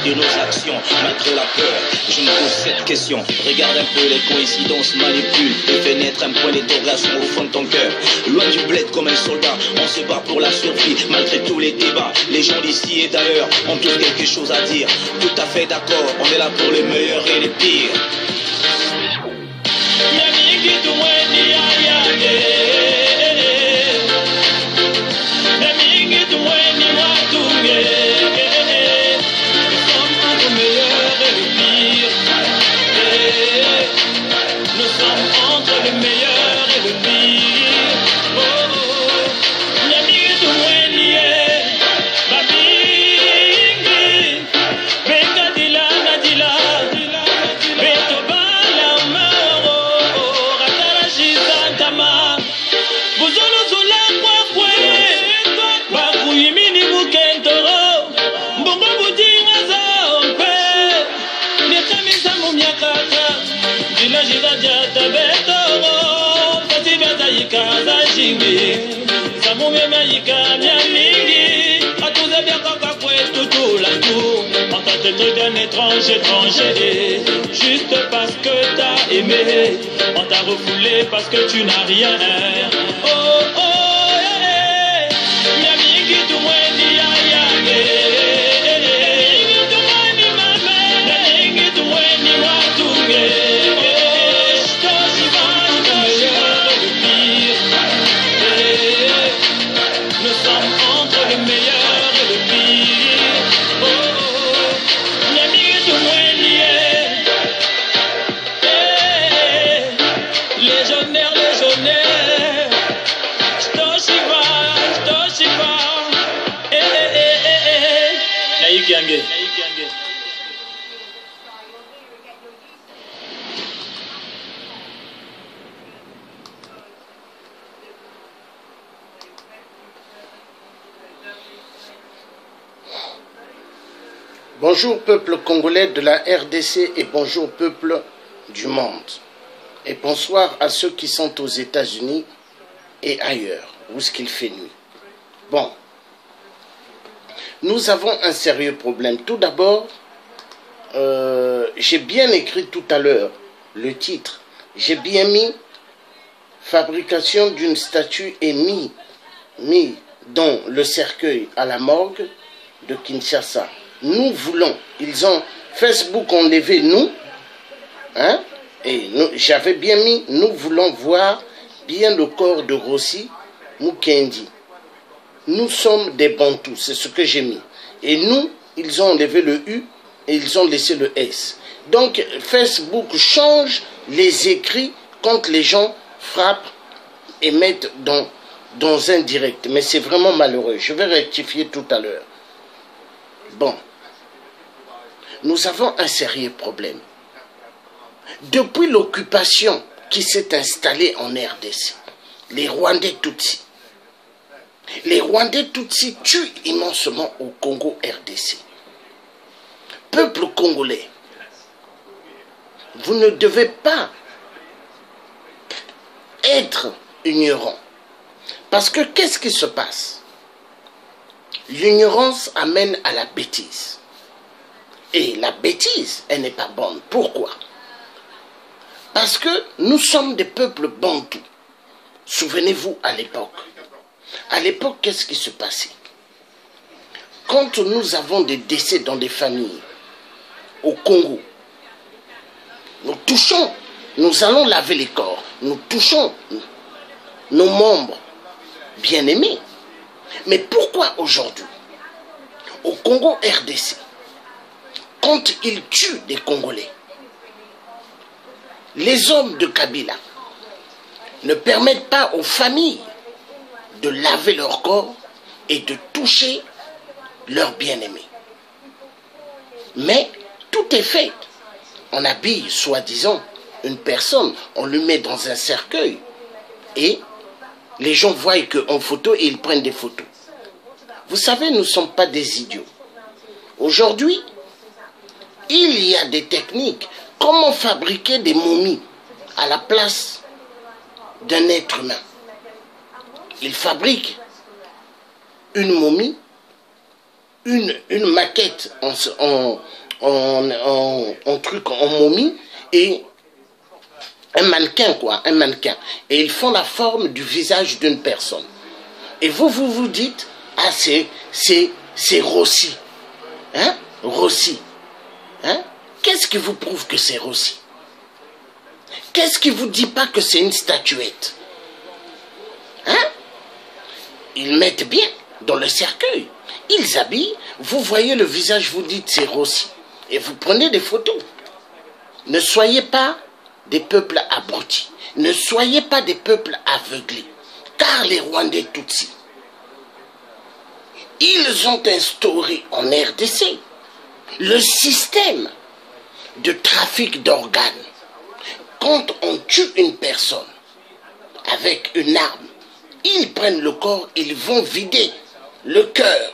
de nos actions, malgré la peur. Je me pose cette question, regarde un peu les coïncidences, manipule et fait naître un point d'interrogation au fond de ton cœur. Loin du bled comme un soldat, on se bat pour la survie, malgré tous les débats. Les gens d'ici et d'ailleurs ont tous quelque chose à dire. Tout à fait d'accord, on est là pour les meilleurs et les pires. D'un étranger, juste parce que t'as aimé, on t'a refoulé parce que tu n'as rien. Oh oh yeah, yami kitu mweni ya yame, kitu mweni mame, yami kitu mweni watunge. Je t'en le meilleur et le pire. Nous sommes entre le meilleur et le pire. Oh. Bonjour peuple congolais de la RDC et bonjour peuple du monde. Et bonsoir à ceux qui sont aux États-Unis et ailleurs, où est-ce qu'il fait nuit. Bon, nous avons un sérieux problème. Tout d'abord, j'ai bien écrit tout à l'heure le titre. J'ai bien mis fabrication d'une statue et mis dans le cercueil à la morgue de Kinshasa. Nous voulons, ils ont Facebook enlevé nous, hein, et j'avais bien mis, nous voulons voir bien le corps de Rossi Mukendi. Nous sommes des Bantous, c'est ce que j'ai mis. Et nous, ils ont enlevé le U et ils ont laissé le S. Donc Facebook change les écrits quand les gens frappent et mettent dans un direct. Mais c'est vraiment malheureux. Je vais rectifier tout à l'heure. Bon. Nous avons un sérieux problème. Depuis l'occupation qui s'est installée en RDC, les Rwandais Tutsis tuent immensement au Congo RDC. Peuple congolais, vous ne devez pas être ignorant. Parce que qu'est-ce qui se passe? L'ignorance amène à la bêtise. Et la bêtise, elle n'est pas bonne. Pourquoi? Parce que nous sommes des peuples bantous. Souvenez-vous à l'époque. À l'époque, qu'est-ce qui se passait? Quand nous avons des décès dans des familles, au Congo, nous touchons, nous allons laver les corps, nous touchons nos membres bien-aimés. Mais pourquoi aujourd'hui, au Congo RDC, quand ils tuent des Congolais, les hommes de Kabila ne permettent pas aux familles de laver leur corps et de toucher leurs bien-aimés? Mais tout est fait. On habille, soi-disant, une personne, on le met dans un cercueil et les gens voient qu'en photo et ils prennent des photos. Vous savez, nous ne sommes pas des idiots. Aujourd'hui, il y a des techniques. Comment fabriquer des momies à la place d'un être humain? Ils fabriquent une momie une maquette en truc, en momie, et un mannequin, quoi, un mannequin. Et ils font la forme du visage d'une personne. Et vous dites, ah, c'est Rossi. Hein? Rossi. Hein? Qu'est-ce qui vous prouve que c'est Rossi? Qu'est-ce qui vous dit pas que c'est une statuette? Hein? Ils mettent bien dans le cercueil. Ils habillent, vous voyez le visage, vous dites c'est Rossi. Et vous prenez des photos. Ne soyez pas des peuples abrutis. Ne soyez pas des peuples aveuglés. Car les Rwandais Tutsis, ils ont instauré en RDC le système de trafic d'organes. Quand on tue une personne avec une arme, ils prennent le corps, ils vont vider le cœur,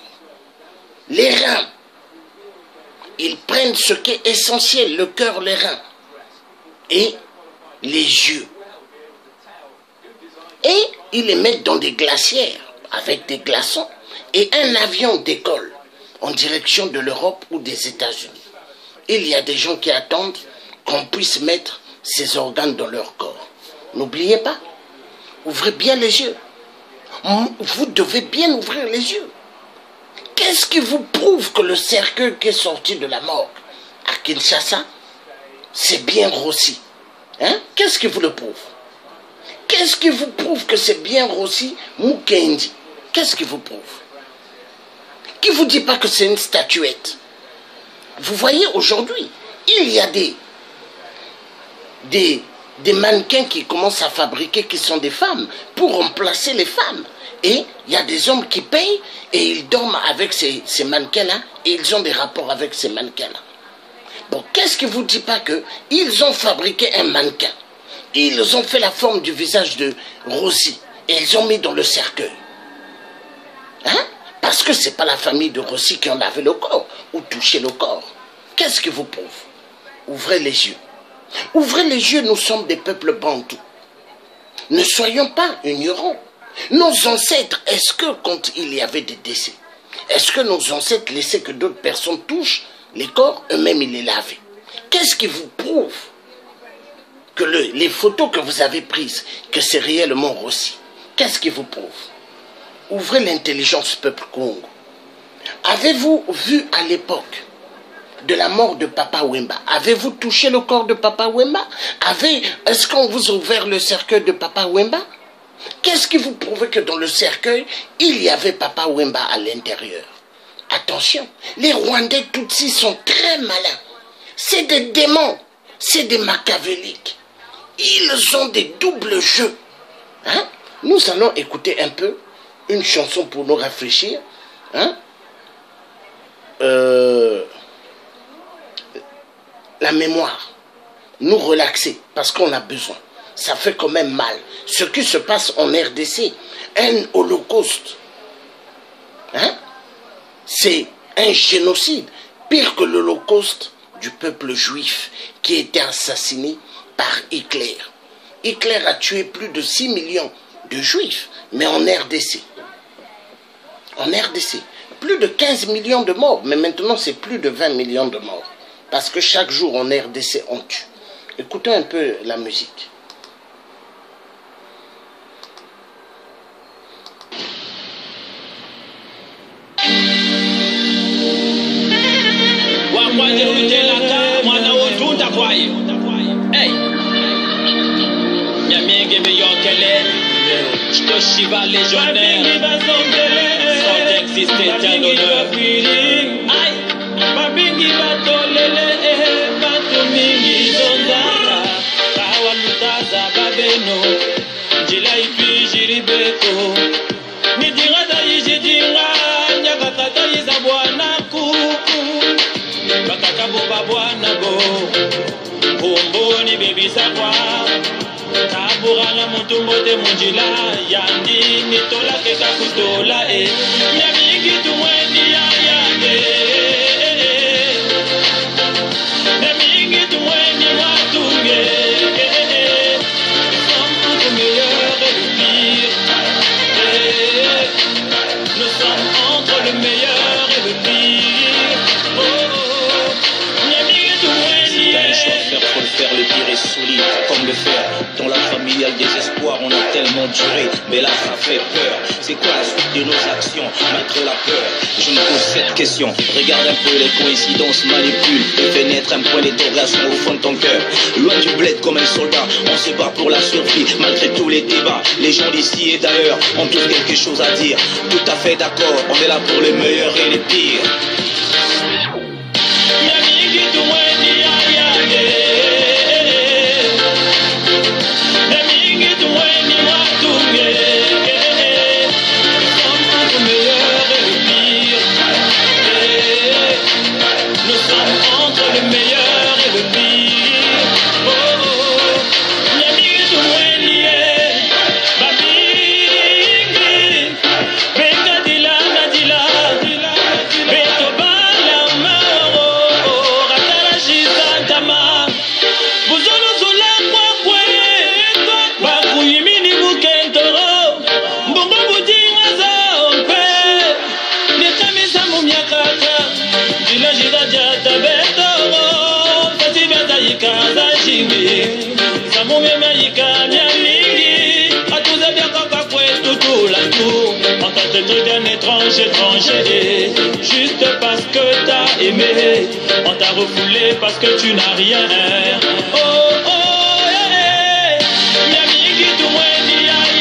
les reins. Ils prennent ce qui est essentiel, le cœur, les reins et les yeux. Et ils les mettent dans des glacières avec des glaçons et un avion décolle en direction de l'Europe ou des États-Unis. Il y a des gens qui attendent qu'on puisse mettre ces organes dans leur corps. N'oubliez pas, ouvrez bien les yeux. Vous devez bien ouvrir les yeux. Qu'est-ce qui vous prouve que le cercueil qui est sorti de la morgue à Kinshasa, c'est bien Rossi? Hein? Qu'est-ce qui vous le prouve? Qu'est-ce qui vous prouve que c'est bien Rossi Mukendi? Qu'est-ce qui vous prouve? Qui vous dit pas que c'est une statuette? Vous voyez, aujourd'hui, il y a des mannequins qui commencent à fabriquer, qui sont des femmes, pour remplacer les femmes. Et il y a des hommes qui payent et ils dorment avec ces mannequins-là et ils ont des rapports avec ces mannequins-là. Bon, qu'est-ce qui ne vous dit pas qu'ils ont fabriqué un mannequin? Ils ont fait la forme du visage de Rossi et ils ont mis dans le cercueil. Hein? Parce que ce n'est pas la famille de Rossi qui en avait le corps ou touché le corps. Qu'est-ce qui vous prouve? Ouvrez les yeux. Ouvrez les yeux, nous sommes des peuples bantous. Ne soyons pas ignorants. Nos ancêtres, est-ce que quand il y avait des décès, est-ce que nos ancêtres laissaient que d'autres personnes touchent les corps, eux-mêmes ils les lavaient? Qu'est-ce qui vous prouve que les photos que vous avez prises, que c'est réellement Rossi? Qu'est-ce qui vous prouve? Ouvrez l'intelligence peuple Congo. Avez-vous vu à l'époque de la mort de Papa Wemba, avez-vous touché le corps de Papa Wemba? Est-ce qu'on vous a ouvert le cercueil de Papa Wemba? Qu'est-ce qui vous prouve que dans le cercueil, il y avait Papa Wemba à l'intérieur? Attention, les Rwandais Tutsis sont très malins. C'est des démons, c'est des machiavéliques. Ils ont des doubles jeux. Hein? Nous allons écouter un peu une chanson pour nous réfléchir. Hein? La mémoire, nous relaxer, parce qu'on a besoin. Ça fait quand même mal. Ce qui se passe en RDC, un holocauste, hein? C'est un génocide, pire que l'holocauste du peuple juif qui a été assassiné par Hitler. Hitler a tué plus de 6 millions de juifs, mais en RDC. En RDC, plus de 15 millions de morts, mais maintenant c'est plus de 20 millions de morts. Parce que chaque jour en RDC on tue. Écoutez un peu la musique. Shiva légionnaire sans exister tiens l'honneur. Aïe, babingi batolele bato mingi zonzara kawalutaza babeno njila ipi jiribeko nidirada yijidinga nyakakata yiza bwana kuku bakakabo babwana bo bomboni bebisa kwa Kaburala mutumbote munjila yandi nitola keka kutola Nyamigi tumweni ya yande Nyamigi tumweni watunge Nous sommes entre le meilleur et le pire Nous sommes entre le meilleur et le pire quel désespoir on a tellement duré. Mais là ça fait peur. C'est quoi la suite de nos actions malgré la peur? Je me pose cette question. Regarde un peu les coïncidences manipulent et fait naître un point d'interrogation au fond de ton cœur. Loin du bled comme un soldat, on se bat pour la survie malgré tous les débats. Les gens d'ici et d'ailleurs ont tous quelque chose à dire. Tout à fait d'accord, on est là pour les meilleurs et les pires. D'un étranger, juste parce que t'as aimé, on t'a refoulé parce que tu n'as rien. Oh oh yeah, yami qui tout moins ni yami,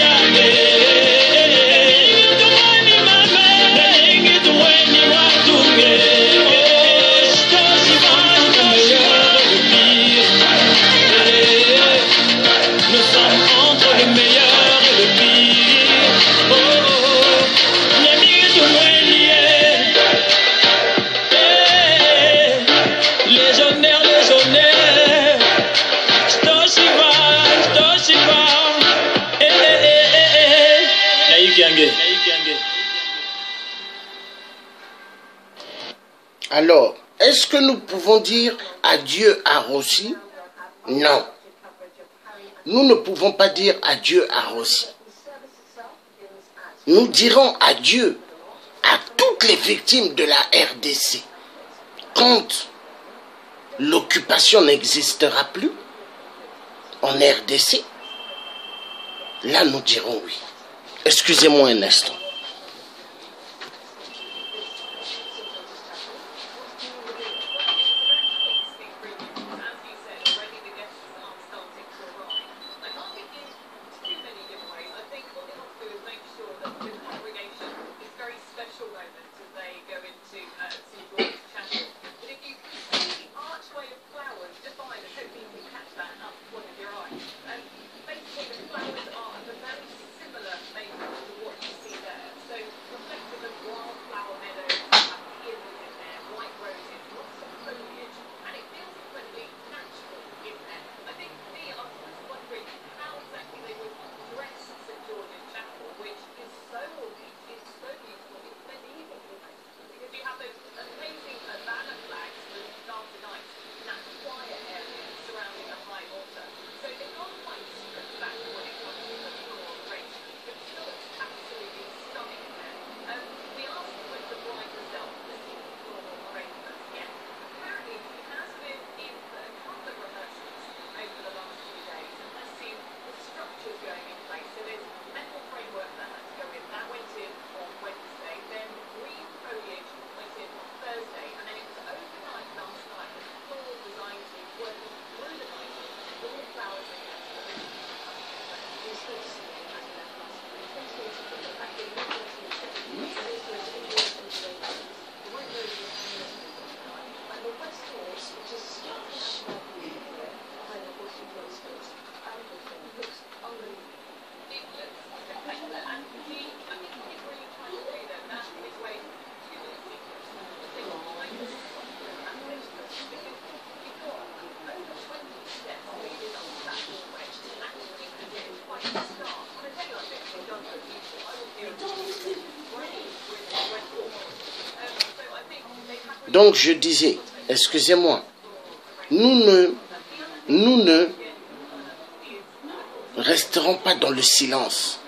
yami qui tout moins ni moi tout oh je t'en le meilleur et le pire. Nous sommes entre le meilleur et le pire. Oh Alors, est-ce que nous pouvons dire adieu à Rossi? Non. Nous ne pouvons pas dire adieu à Rossi. Nous dirons adieu à toutes les victimes de la RDC. Quand l'occupation n'existera plus en RDC, là nous dirons oui. Excusez-moi un instant. Donc je disais, excusez-moi, nous ne resterons pas dans le silence.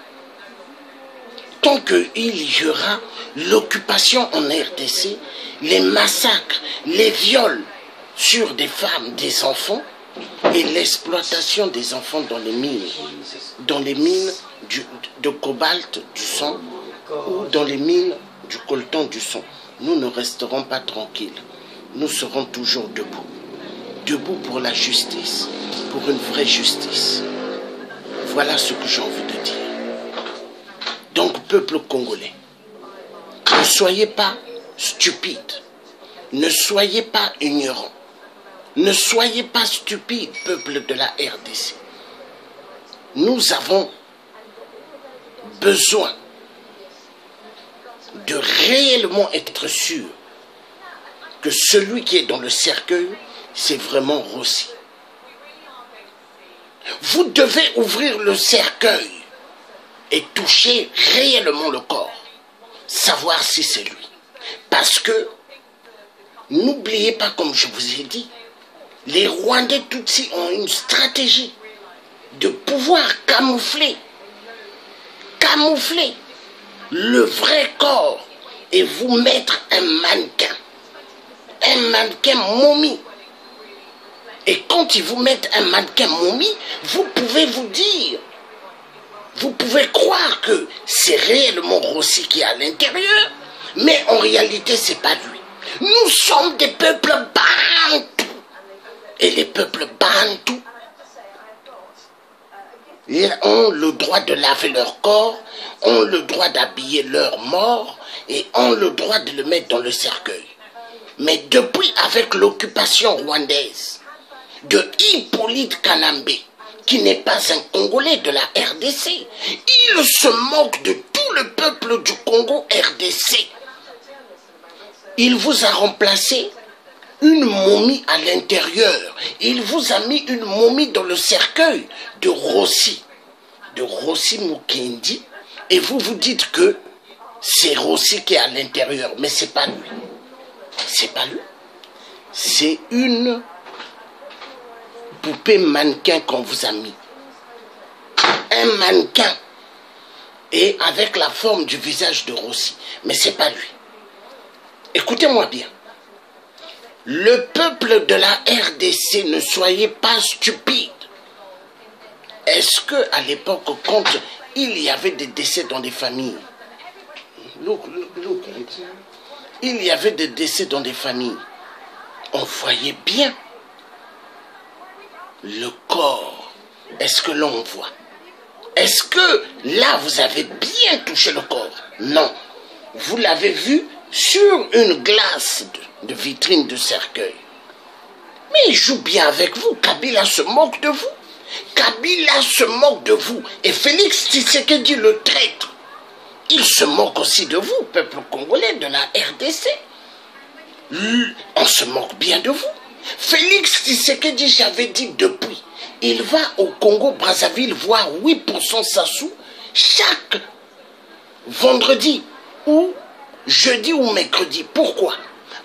Tant qu'il y aura l'occupation en RDC, les massacres, les viols sur des femmes, des enfants, et l'exploitation des enfants dans les mines de cobalt du sang ou dans les mines du coltan du sang. Nous ne resterons pas tranquilles. Nous serons toujours debout. Debout pour la justice, pour une vraie justice. Voilà ce que j'ai envie de dire. Donc, peuple congolais, ne soyez pas stupides. Ne soyez pas ignorants. Ne soyez pas stupides, peuple de la RDC. Nous avons besoin de réellement être sûr que celui qui est dans le cercueil, c'est vraiment Rossi. Vous devez ouvrir le cercueil et toucher réellement le corps, savoir si c'est lui. Parce que, n'oubliez pas, comme je vous ai dit, les Rwandais Tutsis ont une stratégie de pouvoir camoufler le vrai corps et vous mettre un mannequin momie. Et quand ils vous mettent un mannequin momie, vous pouvez vous dire, vous pouvez croire que c'est réellement Rossi qui est à l'intérieur, mais en réalité c'est pas lui. Nous sommes des peuples bantous. Et les peuples bantous ont le droit de laver leur corps, ont le droit d'habiller leurs morts et ont le droit de le mettre dans le cercueil. Mais depuis, avec l'occupation rwandaise de Hippolyte Kanambe, qui n'est pas un Congolais de la RDC, il se moque de tout le peuple du Congo RDC. Il vous a remplacé une momie à l'intérieur. Il vous a mis une momie dans le cercueil de Rossi Mukendi, et vous vous dites que c'est Rossi qui est à l'intérieur, mais c'est pas lui. C'est pas lui. C'est une poupée mannequin qu'on vous a mis. Un mannequin, et avec la forme du visage de Rossi, mais c'est pas lui. Écoutez-moi bien. Le peuple de la RDC, ne soyez pas stupides. Est-ce que à l'époque, quand il y avait des décès dans des familles, il y avait des décès dans des familles, on voyait bien le corps. Est-ce que l'on voit? Est-ce que là, vous avez bien touché le corps? Non. Vous l'avez vu sur une glace de vitrine de cercueil. Mais il joue bien avec vous. Kabila se moque de vous. Kabila se moque de vous. Et Félix Tshisekedi, le traître, il se moque aussi de vous, peuple congolais de la RDC. On se moque bien de vous. Félix Tshisekedi, j'avais dit depuis, il va au Congo-Brazzaville voir 8% Sassou chaque vendredi ou jeudi ou mercredi. Pourquoi?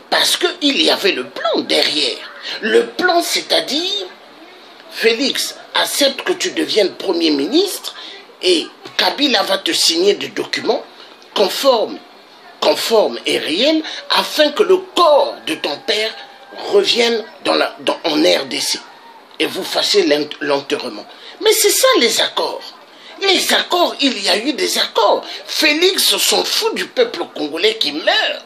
Parce qu'il y avait le plan derrière. Le plan, c'est-à-dire, Félix, accepte que tu deviennes Premier ministre et Kabila va te signer des documents conformes et réels afin que le corps de ton père revienne en RDC et vous fassiez l'enterrement. Mais c'est ça les accords. Les accords, il y a eu des accords. Félix s'en fout du peuple congolais qui meurt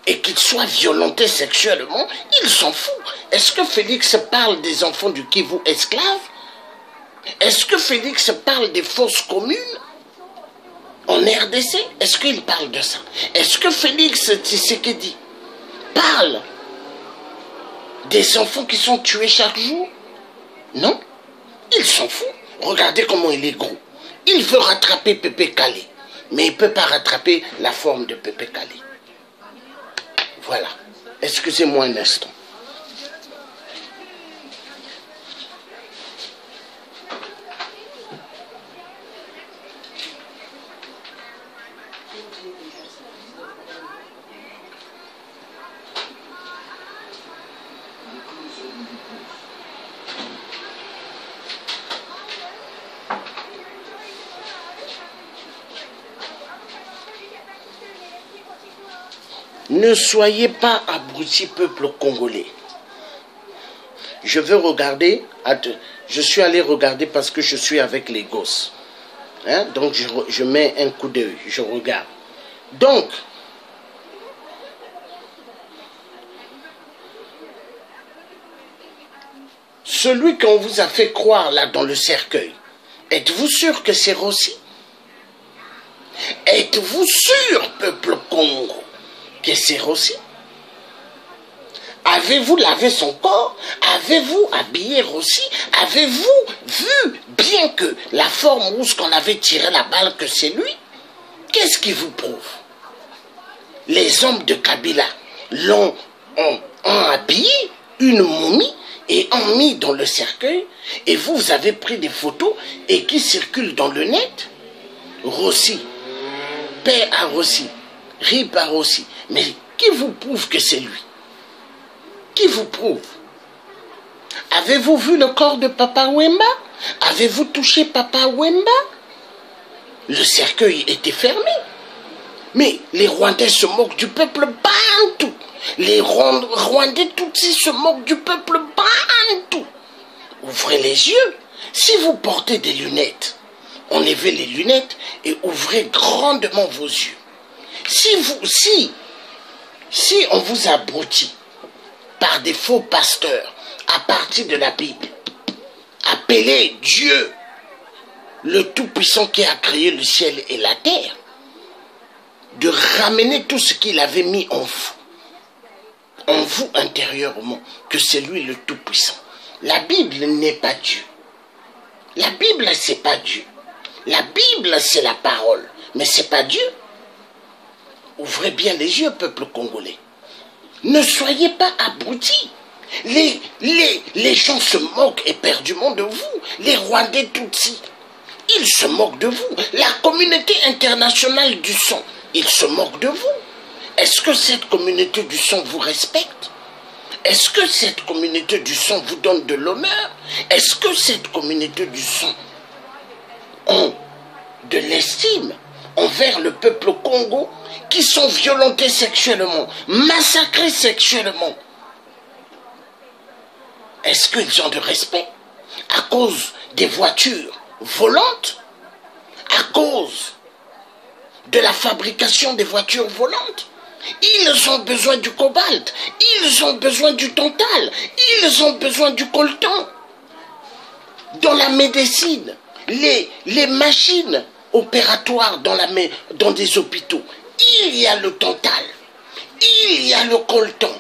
et qu'il soit violenté sexuellement, il s'en fout. Est-ce que Félix parle des enfants du Kivu esclaves? Est-ce que Félix parle des fosses communes en RDC? Est-ce qu'il parle de ça? Est-ce que Félix Tshisekedi parle des enfants qui sont tués chaque jour? Non, il s'en fout. Regardez comment il est gros. Il veut rattraper Pépé Kalé, mais il ne peut pas rattraper la forme de Pépé Kalé. Voilà. Excusez-moi un instant. Ne soyez pas abrutis, peuple congolais. Je veux regarder, je suis allé regarder parce que je suis avec les gosses. Hein? Donc je mets un coup d'œil, je regarde. Donc, celui qu'on vous a fait croire là dans le cercueil, êtes-vous sûr que c'est Rossi? Êtes-vous sûr, peuple Congo, que c'est Rossi? Avez-vous lavé son corps? Avez-vous habillé Rossi? Avez-vous vu bien que la forme où ce qu'on avait tiré la balle, que c'est lui? Qu'est-ce qui vous prouve? Les hommes de Kabila ont habillé une momie et ont mis dans le cercueil, et vous avez pris des photos et qui circulent dans le net. Rossi, paix à Rossi, rip à Rossi. Mais qui vous prouve que c'est lui? Qui vous prouve? Avez-vous vu le corps de Papa Wemba? Avez-vous touché Papa Wemba? Le cercueil était fermé. Mais les Rwandais se moquent du peuple bantou. Les Rwandais Tutsis se moquent du peuple bantou. Ouvrez les yeux. Si vous portez des lunettes, enlevez les lunettes et ouvrez grandement vos yeux. Si on vous abrutit par des faux pasteurs à partir de la Bible, appelez Dieu le Tout-Puissant qui a créé le ciel et la terre, de ramener tout ce qu'il avait mis en vous intérieurement, que c'est lui le Tout-Puissant. La Bible n'est pas Dieu. La Bible, c'est pas Dieu. La Bible, c'est la parole, mais c'est pas Dieu. Ouvrez bien les yeux, peuple congolais. Ne soyez pas abrutis. Les gens se moquent éperdument de vous. Les Rwandais Tutsis, ils se moquent de vous. La communauté internationale du son, ils se moquent de vous. Est-ce que cette communauté du son vous respecte? Est-ce que cette communauté du son vous donne de l'honneur? Est-ce que cette communauté du son ont de l'estime envers le peuple Congo qui sont violentés sexuellement, massacrés sexuellement? Est-ce qu'ils ont de respect à cause des voitures volantes? À cause de la fabrication des voitures volantes? Ils ont besoin du cobalt, ils ont besoin du tantal, ils ont besoin du coltan. Dans la médecine, les machines opératoires dans des hôpitaux, il y a le tantal, il y a le coltan,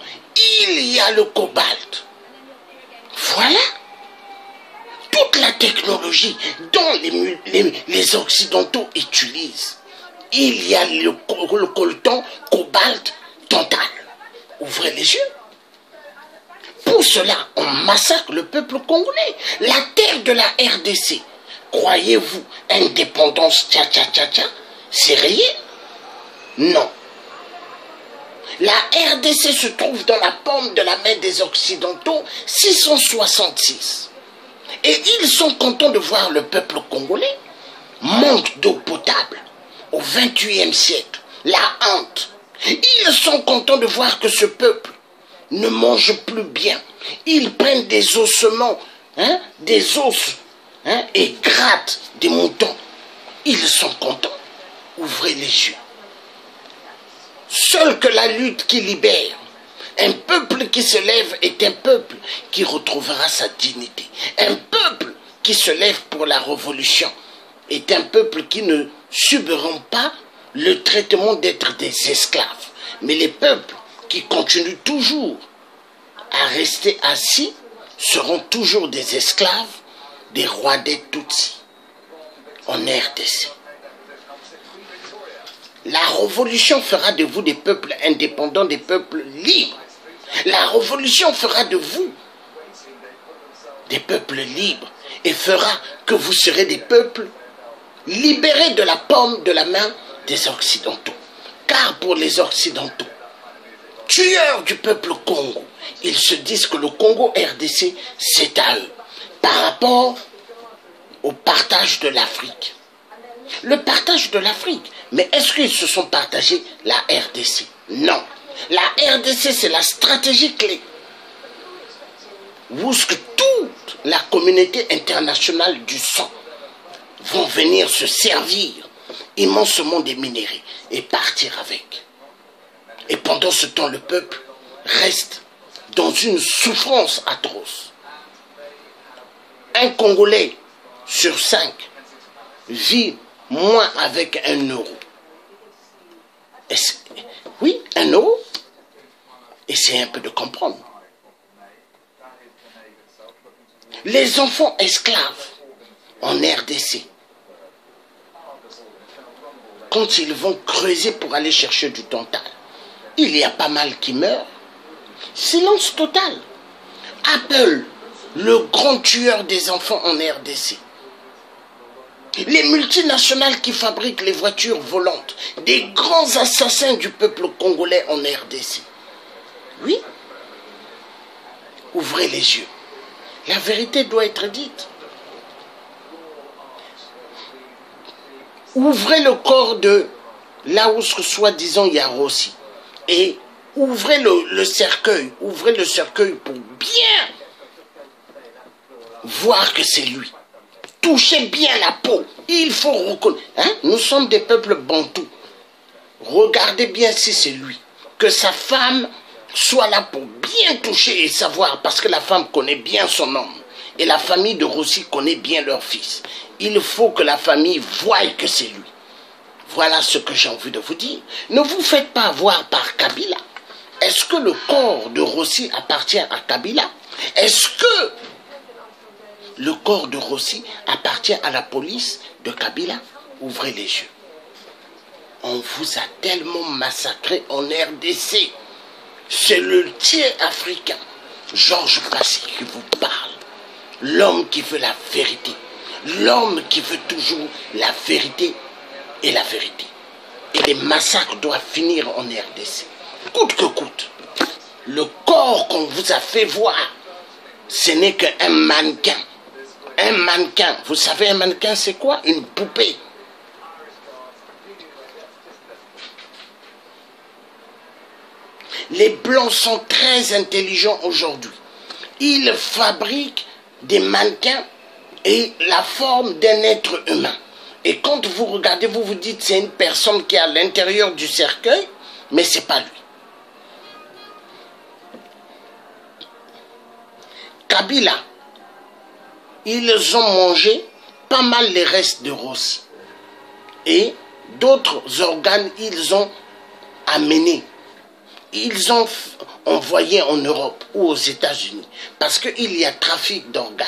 il y a le cobalt. Voilà. Toute la technologie dont les Occidentaux utilisent. Il y a le coltan, cobalt, tantal. Ouvrez les yeux. Pour cela, on massacre le peuple congolais. La terre de la RDC, croyez-vous, indépendance, c'est réel? Non. La RDC se trouve dans la paume de la main des Occidentaux, 666. Et ils sont contents de voir le peuple congolais manque d'eau potable au XXIe siècle. La honte. Ils sont contents de voir que ce peuple ne mange plus bien. Ils prennent des ossements, des os, et grattent des moutons. Ils sont contents. Ouvrez les yeux. Seul que la lutte qui libère, un peuple qui se lève est un peuple qui retrouvera sa dignité. Un peuple qui se lève pour la révolution est un peuple qui ne subiront pas le traitement d'être des esclaves. Mais les peuples qui continuent toujours à rester assis seront toujours des esclaves des Rwandais Tutsis en RDC. La révolution fera de vous des peuples indépendants, des peuples libres. La révolution fera de vous des peuples libres et fera que vous serez des peuples libérés de la paume de la main des Occidentaux. Car pour les Occidentaux, tueurs du peuple Congo, ils se disent que le Congo RDC, c'est à eux. Par rapport au partage de l'Afrique. Le partage de l'Afrique. Mais est-ce qu'ils se sont partagés la RDC? Non. La RDC, c'est la stratégie clé. où ce que toute la communauté internationale du sang vont venir se servir immensément des minéraux et partir avec. Et pendant ce temps, le peuple reste dans une souffrance atroce. Un Congolais sur 5 vit moins avec 1 euro. Oui, 1 euro. Essayez un peu de comprendre. Les enfants esclaves en RDC, quand ils vont creuser pour aller chercher du tantal, il y a pas mal qui meurent. Silence total. Apple, le grand tueur des enfants en RDC. Les multinationales qui fabriquent les voitures volantes, des grands assassins du peuple congolais en RDC. Oui. Ouvrez les yeux. La vérité doit être dite. Ouvrez le corps de là où soi-disant il y a Rossi. Et ouvrez le cercueil. Ouvrez le cercueil pour bien voir que c'est lui. Touchez bien la peau. Il faut reconnaître. Hein? Nous sommes des peuples bantous. Regardez bien si c'est lui. Que sa femme soit là pour bien toucher et savoir, parce que la femme connaît bien son homme. Et la famille de Rossi connaît bien leur fils. Il faut que la famille voie que c'est lui. Voilà ce que j'ai envie de vous dire. Ne vous faites pas avoir par Kabila. Est-ce que le corps de Rossi appartient à Kabila? Est-ce que le corps de Rossi appartient à la police de Kabila? Ouvrez les yeux. On vous a tellement massacré en RDC. C'est le tiers africain, Georges Passy, qui vous parle. L'homme qui veut la vérité. L'homme qui veut toujours la vérité et la vérité. Et les massacres doivent finir en RDC. Coûte que coûte. Le corps qu'on vous a fait voir, ce n'est qu'un mannequin. Un mannequin. Vous savez, un mannequin, c'est quoi? Une poupée. Les Blancs sont très intelligents aujourd'hui. Ils fabriquent des mannequins et la forme d'un être humain. Et quand vous regardez, vous vous dites c'est une personne qui est à l'intérieur du cercueil, mais ce n'est pas lui. Kabila, ils ont mangé pas mal les restes de Rossi. Et d'autres organes, ils ont amené. Ils ont envoyé en Europe ou aux États-Unis. Parce qu'il y a trafic d'organes.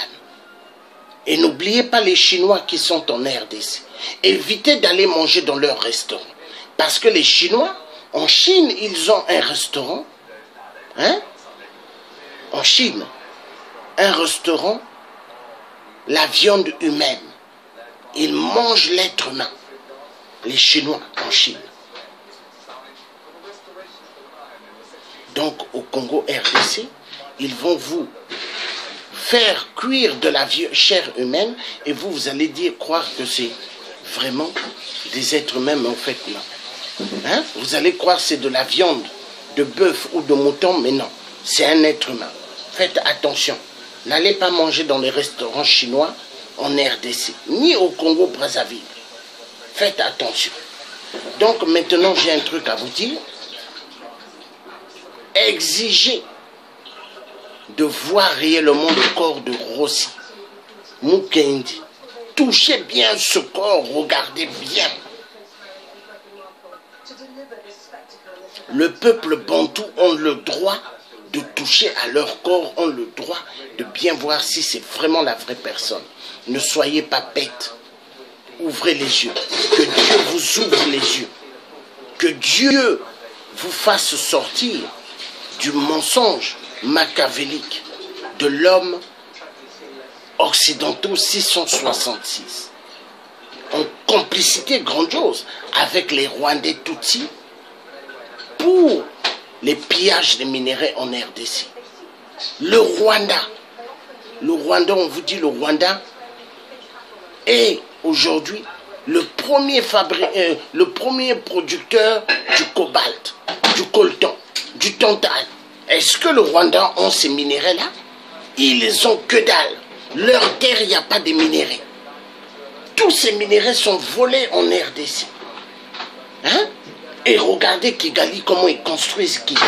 Et n'oubliez pas les Chinois qui sont en RDC. Évitez d'aller manger dans leur restaurant. Parce que les Chinois, en Chine, ils ont un restaurant. Hein? En Chine, un restaurant, la viande humaine. Ils mangent l'être humain. Les Chinois en Chine. Donc au Congo RDC, ils vont vous faire cuire de la chair humaine et vous allez dire, croire que c'est vraiment des êtres humains, mais en fait non. Hein? Vous allez croire que c'est de la viande de bœuf ou de mouton, mais non, c'est un être humain. Faites attention, n'allez pas manger dans les restaurants chinois en RDC, ni au Congo-Brazzaville. Faites attention. Donc maintenant j'ai un truc à vous dire. Exigez de voir réellement le corps de Rossi Mukendi. Touchez bien ce corps, regardez bien. Le peuple bantou ont le droit de toucher à leur corps, ont le droit de bien voir si c'est vraiment la vraie personne. Ne soyez pas bêtes. Ouvrez les yeux. Que Dieu vous ouvre les yeux. Que Dieu vous fasse sortir du mensonge machiavélique de l'homme occidentaux 666. En complicité grandiose avec les Rwandais Tutsis pour les pillages des minéraux en RDC. Le Rwanda, on vous dit le Rwanda est aujourd'hui le premier producteur du cobalt, du coltan, du tantal. Est-ce que le Rwanda a ces minéraux-là? Ils ont que dalle. Leur terre, il n'y a pas de minéraux. Tous ces minéraux sont volés en RDC. Hein? Et regardez Kigali, comment ils construisent Kigali.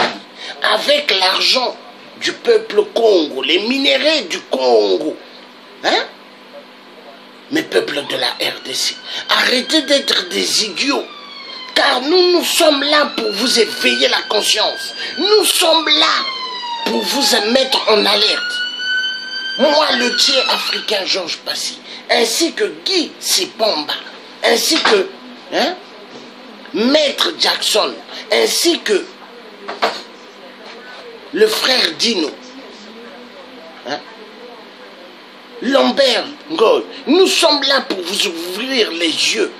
Avec l'argent du peuple Congo, les minéraux du Congo. Hein? Mes peuples de la RDC, arrêtez d'être des idiots. Car nous sommes là pour vous éveiller la conscience. Nous sommes là pour vous mettre en alerte. Moi, le tiers africain Georges Passy, ainsi que Guy Sipamba, ainsi que Maître Jackson, ainsi que le frère Dino, Lambert Gold, nous sommes là pour vous ouvrir les yeux.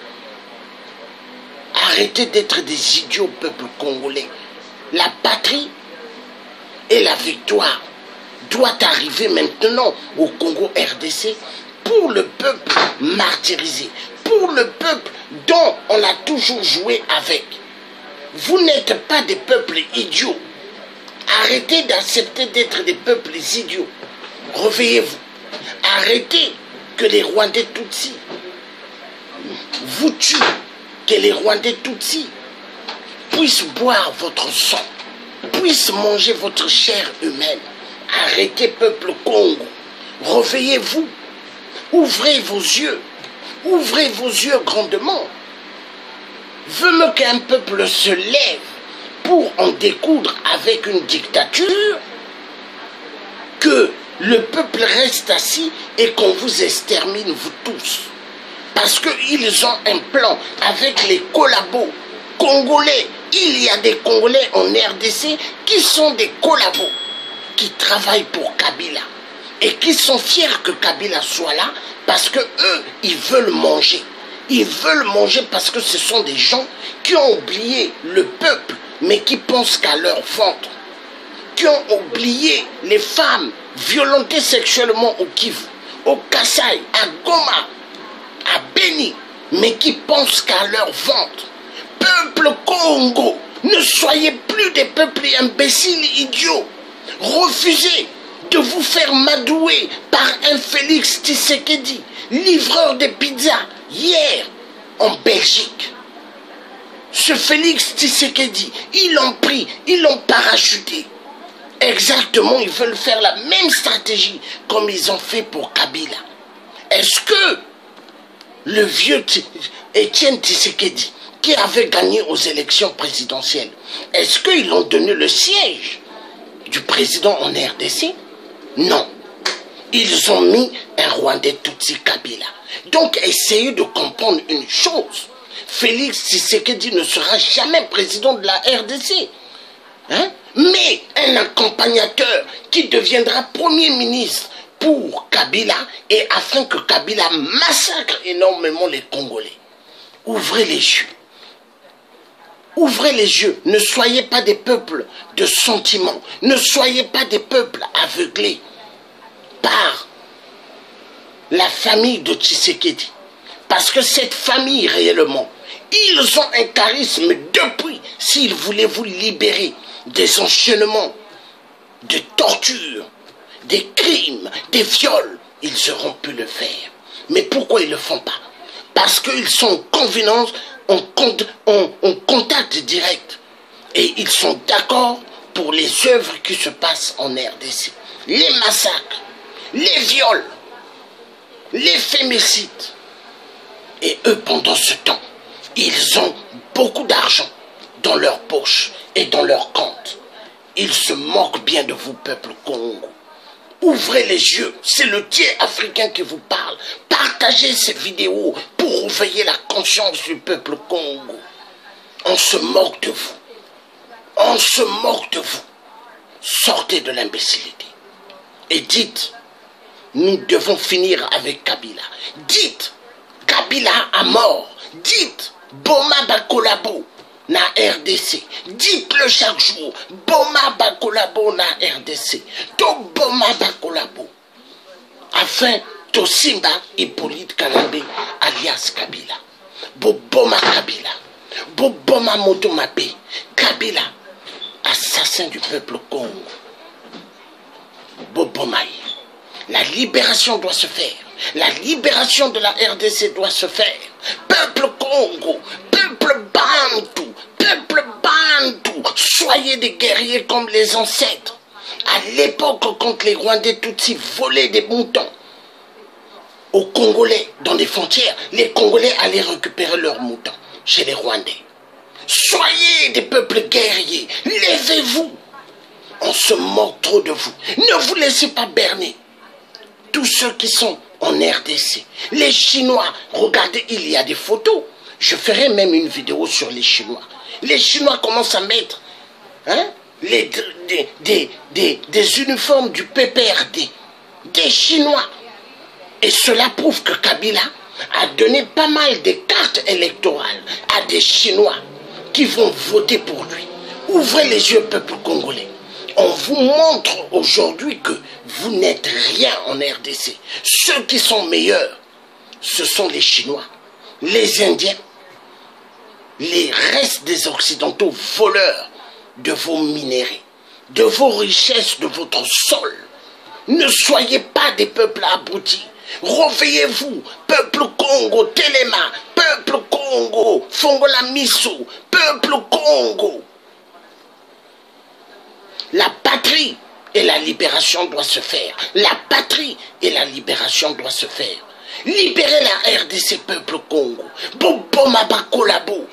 Arrêtez d'être des idiots, peuple congolais. La patrie et la victoire doit arriver maintenant au Congo RDC pour le peuple martyrisé, pour le peuple dont on a toujours joué avec. Vous n'êtes pas des peuples idiots. Arrêtez d'accepter d'être des peuples idiots. Réveillez-vous. Arrêtez que les Rwandais Tutsis vous tuent, que les Rwandais Tutsis puissent boire votre sang, puissent manger votre chair humaine. Arrêtez, peuple Congo. Réveillez-vous. Ouvrez vos yeux. Ouvrez vos yeux grandement. Veux-moi qu'un peuple se lève pour en découdre avec une dictature, que le peuple reste assis et qu'on vous extermine, vous tous. Parce qu'ils ont un plan avec les collabos congolais. Il y a des Congolais en RDC qui sont des collabos, qui travaillent pour Kabila et qui sont fiers que Kabila soit là parce que eux, ils veulent manger. Ils veulent manger parce que ce sont des gens qui ont oublié le peuple, mais qui pensent qu'à leur ventre. Qui ont oublié les femmes violentées sexuellement au Kivu, au Kasaï, à Goma, à Beni, mais qui pensent qu'à leur ventre. Peuple Congo, ne soyez plus des peuples imbéciles, idiots. Refusez de vous faire madouer par un Félix Tshisekedi, livreur de pizza, hier en Belgique. Ce Félix Tshisekedi, ils l'ont pris, ils l'ont parachuté. Exactement, ils veulent faire la même stratégie comme ils ont fait pour Kabila. Est-ce que le vieux Étienne Tshisekedi, qui avait gagné aux élections présidentielles, est-ce qu'ils ont donné le siège du président en RDC? Non. Ils ont mis un Rwandais Tutsi Kabila. Donc essayez de comprendre une chose. Félix Tshisekedi ne sera jamais président de la RDC. Hein? Mais un accompagnateur qui deviendra premier ministre pour Kabila et afin que Kabila massacre énormément les Congolais. Ouvrez les yeux. Ouvrez les yeux. Ne soyez pas des peuples de sentiments. Ne soyez pas des peuples aveuglés par la famille de Tshisekedi. Parce que cette famille réellement, ils ont un charisme depuis, s'ils voulaient vous libérer des enchaînements, de tortures, des crimes, des viols, ils auront pu le faire. Mais pourquoi ils ne le font pas? Parce qu'ils sont en convenance, en contact direct. Et ils sont d'accord pour les œuvres qui se passent en RDC. Les massacres, les viols, les fémicides. Et eux, pendant ce temps, ils ont beaucoup d'argent dans leur poche et dans leur compte. Ils se moquent bien de vous, peuple Congo. Ouvrez les yeux, c'est le tiers africain qui vous parle. Partagez ces vidéos pour réveiller la conscience du peuple Congo. On se moque de vous. On se moque de vous. Sortez de l'imbécilité. Et dites, nous devons finir avec Kabila. Dites, Kabila a mort. Dites, Boma Bakolabo na RDC. Dites-le chaque jour. Boma Bakolabo na RDC. To Boma Bakolabo. Afin Tosimba Hippolyte Kanambe alias Kabila. Boboma Kabila. Boboma Motomabe. Kabila, assassin du peuple Congo. Bobomaï. La libération doit se faire. La libération de la RDC doit se faire. Peuple Congo, peuple Bantou, soyez des guerriers comme les ancêtres. À l'époque, quand les Rwandais Tutsis volaient des moutons aux Congolais dans les frontières, les Congolais allaient récupérer leurs moutons chez les Rwandais. Soyez des peuples guerriers, levez-vous. On se moque trop de vous. Ne vous laissez pas berner. Tous ceux qui sont en RDC, les Chinois, regardez, il y a des photos. Je ferai même une vidéo sur les Chinois. Les Chinois commencent à mettre des uniformes du PPRD, des Chinois. Et cela prouve que Kabila a donné pas mal de cartes électorales à des Chinois qui vont voter pour lui. Ouvrez les yeux, peuple congolais. On vous montre aujourd'hui que vous n'êtes rien en RDC. Ceux qui sont meilleurs, ce sont les Chinois, les Indiens, les restes des Occidentaux voleurs de vos minéraux, de vos richesses, de votre sol. Ne soyez pas des peuples abrutis. Réveillez-vous, peuple Congo, Téléma, peuple Congo, Fongola Misso, peuple Congo. La patrie et la libération doivent se faire. La patrie et la libération doivent se faire. Libérez la RDC, peuple Congo. Bobo Mabakolabo.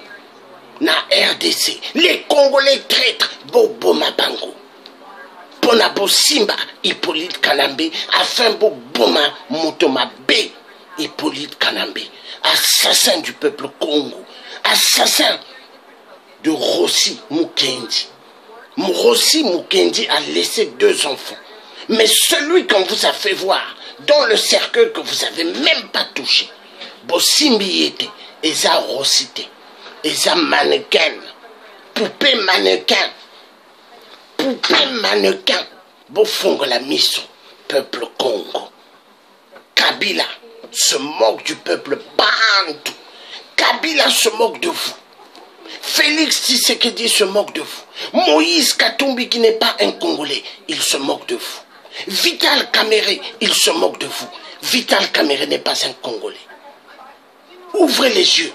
Na RDC. Les Congolais traîtres. Bobo Mabango. Ponabo Simba, Hippolyte Kanambe, afin Boboma Motoma B, Hippolyte Kanambe, assassin du peuple Congo, assassin de Rossi Mukendi. Rossi Mukendi a laissé 2 enfants. Mais celui qu'on vous a fait voir dans le cercueil que vous n'avez même pas touché, Bosimbi était, Eza Rossité, Eza mannequin, poupée mannequin. Poupée mannequin, Bofongola Misso, peuple Congo. Kabila se moque du peuple Bantou. Kabila se moque de vous. Félix Tshisekedi se moque de vous. Moïse Katumbi, qui n'est pas un Congolais, il se moque de vous. Vital Kamerhe, il se moque de vous. Vital Kamerhe n'est pas un Congolais. Ouvrez les yeux.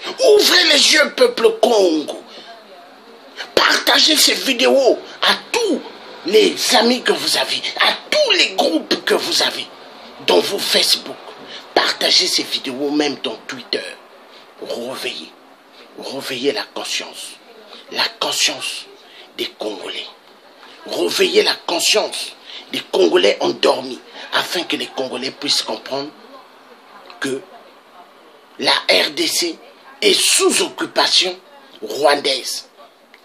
Ouvrez les yeux, peuple Congo. Partagez ces vidéos à tous les amis que vous avez, à tous les groupes que vous avez, dans vos Facebook. Partagez ces vidéos même dans Twitter. Réveillez. Réveillez la conscience des Congolais. Réveillez la conscience des Congolais endormis, afin que les Congolais puissent comprendre que la RDC est sous occupation rwandaise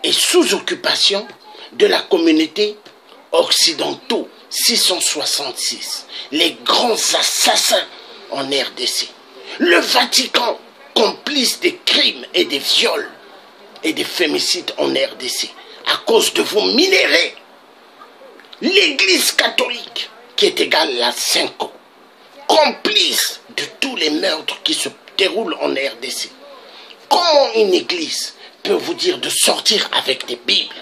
et sous occupation de la communauté occidentaux 666, les grands assassins en RDC. Le Vatican, complice des crimes et des viols et des fémicides en RDC, à cause de vos minéraux. L'Église catholique, qui est égale à 5 ans, complice de tous les meurtres qui se déroulent en RDC. Comment une église peut vous dire de sortir avec des Bibles?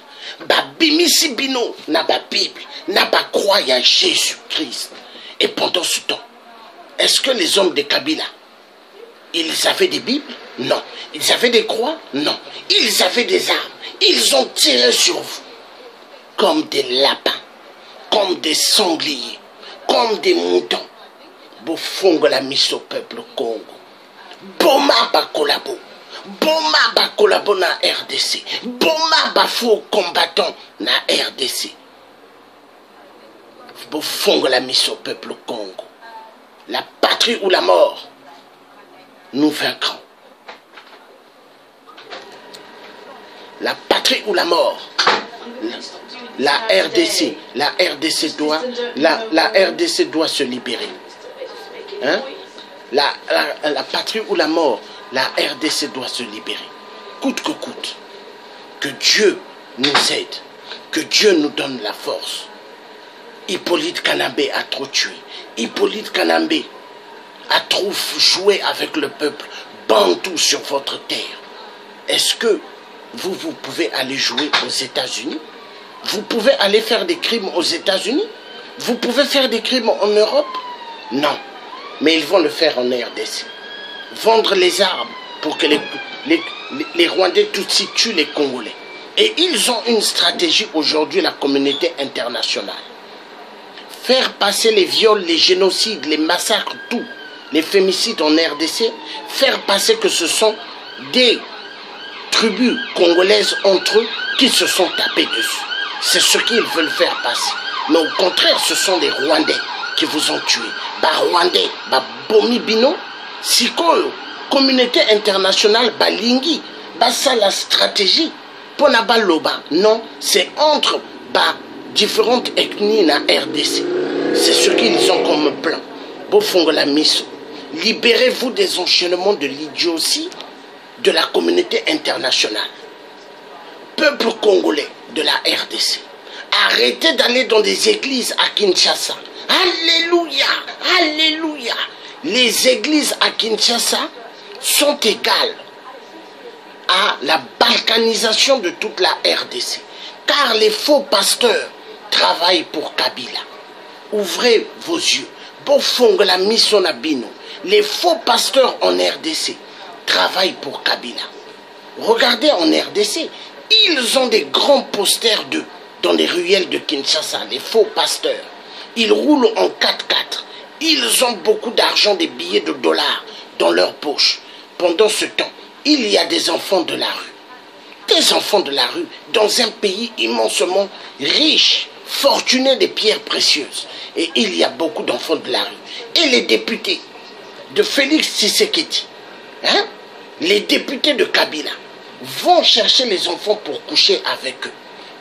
Bimisi Bino n'a pas Bible, n'a pas croyé en Jésus-Christ. Et pendant ce temps, est-ce que les hommes de Kabila, ils avaient des Bibles? Non. Ils avaient des croix? Non. Ils avaient des armes. Ils ont tiré sur vous comme des lapins, comme des sangliers, comme des moutons. Bofongola Misso, peuple Congo. Boma Bakolabo. Boma Bakolabo na RDC. Boma Bafo combattant na RDC. Bofongola Misso, peuple Congo. La patrie ou la mort, nous vaincrons. La patrie ou la mort. La RDC doit se libérer. Hein? La patrie ou la mort, la RDC doit se libérer. Coûte que coûte. Que Dieu nous aide. Que Dieu nous donne la force. Hippolyte Kanambe a trop tué. Hippolyte Kanambe a trop joué avec le peuple bantou sur votre terre. Est-ce que vous pouvez aller jouer aux États-Unis? Vous pouvez aller faire des crimes aux États-Unis? Vous pouvez faire des crimes en Europe? Non. Mais ils vont le faire en RDC. Vendre les armes pour que les Rwandais Tutsis tuent les Congolais. Et ils ont une stratégie aujourd'hui, la communauté internationale. Faire passer les viols, les génocides, les massacres, tout, les fémicides en RDC, faire passer que ce sont des tribus congolaises entre eux qui se sont tapés dessus. C'est ce qu'ils veulent faire passer. Mais au contraire, ce sont des Rwandais qui vous ont tué. Bah Rwandais, bah Bomi Bino, Sikoyo, communauté internationale, bah Lingi, bah ça la stratégie. Ponaba Loba, non, c'est entre bah différentes ethnies na RDC. C'est ce qu'ils ont comme plan. Bofongola Miso. Libérez-vous des enchaînements de l'idiotie de la communauté internationale. Peuple congolais de la RDC. Arrêtez d'aller dans des églises à Kinshasa. Alléluia, alléluia. Les églises à Kinshasa sont égales à la balkanisation de toute la RDC. Car les faux pasteurs travaillent pour Kabila. Ouvrez vos yeux. Bofongola Misonabino. Les faux pasteurs en RDC travaillent pour Kabila. Regardez en RDC, ils ont des grands posters d'eux dans les ruelles de Kinshasa, les faux pasteurs. Ils roulent en 4x4. Ils ont beaucoup d'argent, des billets de dollars dans leur poche. Pendant ce temps, il y a des enfants de la rue. Des enfants de la rue dans un pays immensement riche, fortuné des pierres précieuses. Et il y a beaucoup d'enfants de la rue. Et les députés de Félix Tshisekedi, hein, les députés de Kabila, vont chercher les enfants pour coucher avec eux.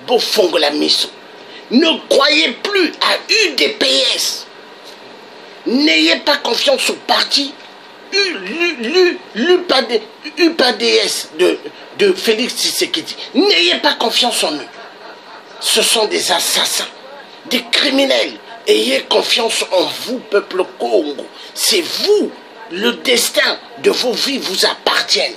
Bofongola Miso. Ne croyez plus à UDPS. N'ayez pas confiance au parti UPADS de Félix Tshisekedi. N'ayez pas confiance en eux. Ce sont des assassins, des criminels. Ayez confiance en vous, peuple Congo. C'est vous. Le destin de vos vies vous appartient.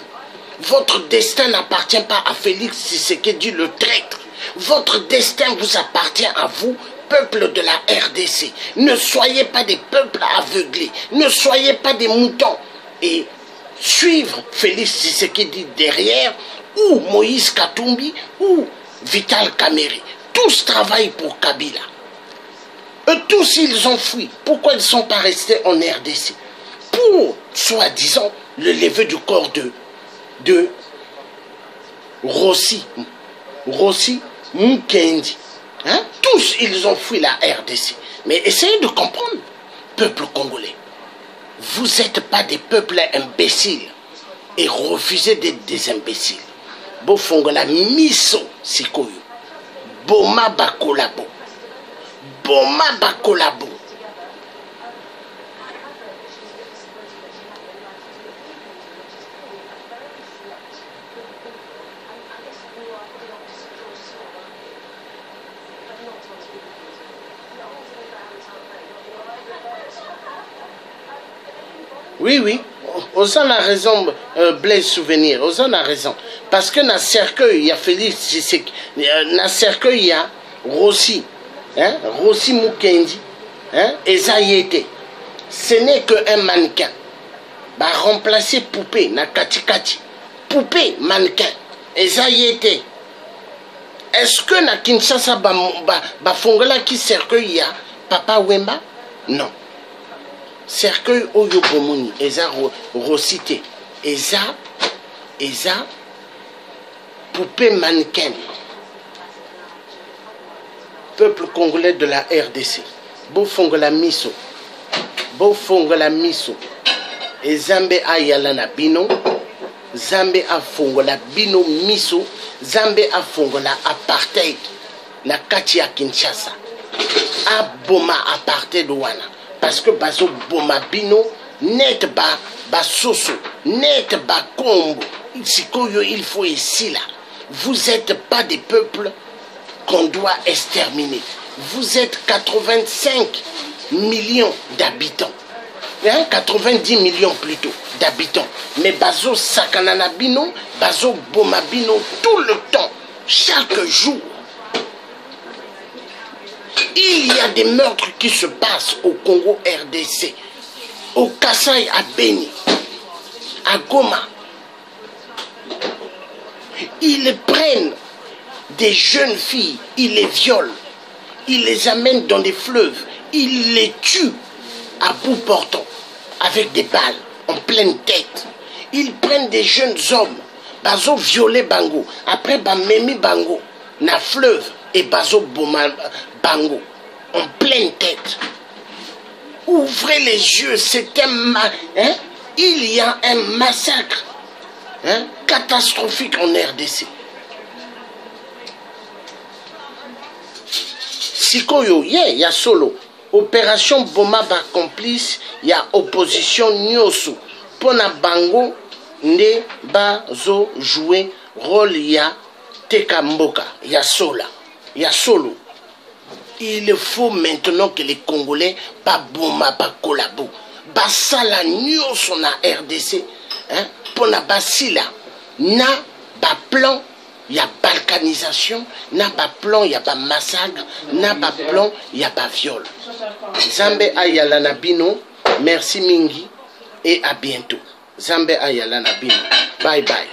Votre destin n'appartient pas à Félix Tshisekedi, le traître. Votre destin vous appartient à vous, peuple de la RDC. Ne soyez pas des peuples aveuglés. Ne soyez pas des moutons. Et suivre Félix Tshisekedi derrière, ou Moïse Katumbi, ou Vital Kamerhe. Tous travaillent pour Kabila. Eux tous, ils ont fui. Pourquoi ils ne sont pas restés en RDC? Pour, soi-disant, le lever du corps de Rossi Mukendi. Hein? Tous, ils ont fui la RDC. Mais essayez de comprendre, peuple congolais. Vous n'êtes pas des peuples imbéciles. Et refusez d'être des imbéciles. Bofongola Miso Sikoyo. Boma Bakolabo. Boma Bakolabo. Oui, oui, Ozan a raison, Blaise Souvenir, Ozan a raison. Parce que dans le cercueil, il y a Félix Tshisekedi, dans le cercueil, il y a Rossi, hein, Rossi Mukendi, hein, et Zayete. Ce n'est qu'un mannequin. Bah, remplacer poupée, na kati kati. Poupée, mannequin. Et Zayete. Est-ce que na Kinshasa, Fongola qui cercueil, il y a Papa Wemba? Non. Cercueil oyo bomoni eza rosité eza poupée mannequin. Peuple congolais de la RDC, bofongola miso et Zambe ayala na bino, Zambe afongola bino miso, Zambe afongola apartheid na kati ya Kinshasa, aboma apartheid wana. Parce que bazo bomabino net ba soso net ba kombo sikoyo il faut ici là. Vous n'êtes pas des peuples qu'on doit exterminer. Vous êtes 85 millions d'habitants, hein? 90 millions plutôt d'habitants. Mais bazo sakanana bino, bazo bomabino tout le temps, chaque jour. Il y a des meurtres qui se passent au Congo RDC, au Kasaï, à Beni, à Goma. Ils prennent des jeunes filles, ils les violent, ils les amènent dans des fleuves, ils les tuent à bout portant, avec des balles, en pleine tête. Ils prennent des jeunes hommes, bazo violer bango, après bamemi bango, na fleuve, et bazo boma bango, en pleine tête. Ouvrez les yeux, c'est un... il y a un massacre catastrophique en RDC. Sikoyo, il y a solo. Opération Boma ba complice, il y a opposition Nyosu. Pona bango, ne bazo jouer rôle ya Tekamboka. Il y a sola. Il y a solo. Il faut maintenant que les Congolais ba Boma ba collabo. Basala Nyosu na RDC. Pona basila. Na ba plan. Il y a balkanisation, n'a pas plan, il y a pas massacre, n'a pas plan, il y a pas viol. Zambe ayala nabino, merci mingi et à bientôt. Zambe ayala nabino. Bye bye.